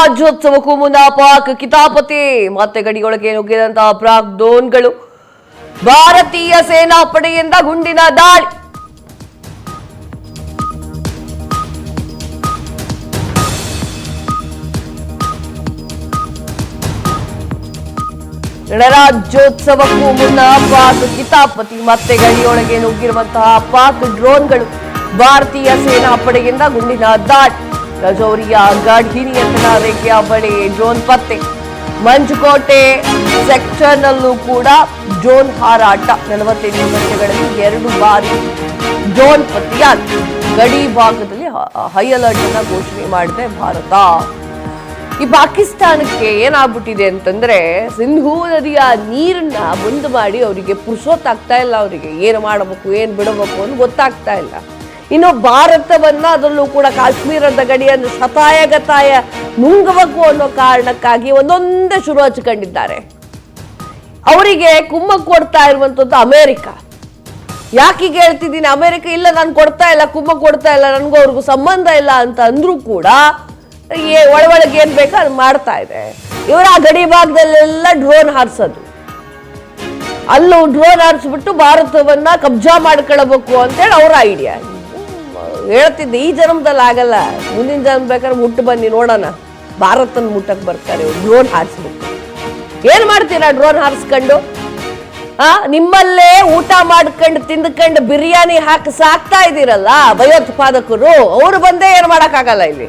ಗಣರಾಜ್ಯೋತ್ಸವಕ್ಕೂ ಮುನ್ನ ಪಾಕ್ ಕಿತಾಪತಿ ಮತ್ತೆ ಗಡಿಯೊಳಗೆ ನುಗ್ಗಿದಂತಹ ಪಾಕ್ ಡ್ರೋನ್ಗಳು ಭಾರತೀಯ ಸೇನಾಪಡೆಯಿಂದ ಗುಂಡಿನ ದಾಳಿ. ಗಣರಾಜ್ಯೋತ್ಸವಕ್ಕೂ ಮುನ್ನ ಪಾಕ್ ಕಿತಾಪತಿ ಮತ್ತೆ ಗಡಿಯೊಳಗೆ ನುಗ್ಗಿರುವಂತಹ ಪಾಕ್ ಡ್ರೋನ್ಗಳು ಭಾರತೀಯ ಸೇನಾಪಡೆಯಿಂದ ಗುಂಡಿನ ದಾಳಿ. ರಜೌರಿಯ ಗಡಿ ನಿಯಂತ್ರಣ ರೇಖೆಯ ಬಳಿ ಡ್ರೋನ್ ಪತ್ತೆ. ಮಂಜುಕೋಟೆ ಸೆಕ್ಟರ್ನಲ್ಲೂ ಕೂಡ ಡ್ರೋನ್ ಹಾರಾಟ. 48 ಗಂಟೆಗಳಲ್ಲಿ 2 ಬಾರಿ ಡ್ರೋನ್ ಪತ್ತೆಯಾಗಿದೆ. ಗಡಿ ಭಾಗದಲ್ಲಿ ಹೈ ಅಲರ್ಟ್ ಅನ್ನ ಘೋಷಣೆ ಮಾಡಿದೆ ಭಾರತ. ಈ ಪಾಕಿಸ್ತಾನಕ್ಕೆ ಏನಾಗ್ಬಿಟ್ಟಿದೆ ಅಂತಂದ್ರೆ, ಸಿಂಧೂ ನದಿಯ ನೀರನ್ನ ಬಂದ್ ಮಾಡಿ ಅವರಿಗೆ ಪುರುಷೋತ್ತಾಗ್ತಾ ಇಲ್ಲ. ಅವರಿಗೆ ಏನು ಮಾಡಬೇಕು ಏನು ಬಿಡಬೇಕು ಅಂತ ಗೊತ್ತಾಗ್ತಾ ಇಲ್ಲ. ಇನ್ನು ಭಾರತವನ್ನ, ಅದರಲ್ಲೂ ಕೂಡ ಕಾಶ್ಮೀರದ ಗಡಿಯನ್ನು ಶತಾಯಗತಾಯ ನುಂಗಬೇಕು ಅನ್ನೋ ಕಾರಣಕ್ಕಾಗಿ ಒಂದೊಂದೇ ಶುರು ಹಚ್ಕೊಂಡಿದ್ದಾರೆ. ಅವರಿಗೆ ಕುಮ್ಮಕ್ಕು ಕೊಡ್ತಾ ಇರುವಂತದ್ದು ಅಮೆರಿಕ. ಯಾಕೀಗ ಹೇಳ್ತಿದ್ದೀನಿ, ಅಮೆರಿಕ ಇಲ್ಲ ನಾನು ಕೊಡ್ತಾ ಇಲ್ಲ, ಕುಮ್ಮಕ್ಕು ಕೊಡ್ತಾ ಇಲ್ಲ, ನನಗೂ ಅವ್ರಿಗೂ ಸಂಬಂಧ ಇಲ್ಲ ಅಂತ ಅಂದ್ರೂ ಕೂಡ ಒಳಗೆ ಏನ್ ಬೇಕೋ ಅದು ಮಾಡ್ತಾ ಇದೆ. ಇವರ ಆ ಗಡಿ ಭಾಗದಲ್ಲೆಲ್ಲ ಡ್ರೋನ್ ಹಾರಿಸೋದು, ಅಲ್ಲೂ ಡ್ರೋನ್ ಹಾರಿಸ್ಬಿಟ್ಟು ಭಾರತವನ್ನ ಕಬ್ಜಾ ಮಾಡ್ಕೊಳ್ಬೇಕು ಅಂತೇಳಿ ಅವರ ಐಡಿಯಾ. ಹೇಳ್ತಿದ್ದೆ, ಈ ಜನ್ಮದಲ್ಲಿ ಆಗಲ್ಲ, ಮುಂದಿನ ಜನ್ಮ ಬೇಕಾದ್ರೆ ಮುಟ್ಟು ಬನ್ನಿ ನೋಡೋಣ, ಭಾರತನ ಮುಟ್ಟಕ್ ಬರ್ತಾರೆ ಡ್ರೋನ್ ಹಾರಿಸ್ಬಿಟ್ಟು. ಏನ್ ಮಾಡ್ತೀರಾ ಡ್ರೋನ್ ಹಾರಿಸ್ಕೊಂಡು? ನಿಮ್ಮಲ್ಲೇ ಊಟ ಮಾಡ್ಕೊಂಡು ತಿಂದ್ಕೊಂಡು ಬಿರಿಯಾನಿ ಹಾಕಿ ಸಾಕ್ತಾ ಇದ್ದೀರಲ್ಲ ಭಯೋತ್ಪಾದಕರು, ಅವ್ರು ಬಂದೇ ಏನ್ ಮಾಡಕ್ ಆಗಲ್ಲ ಇಲ್ಲಿ.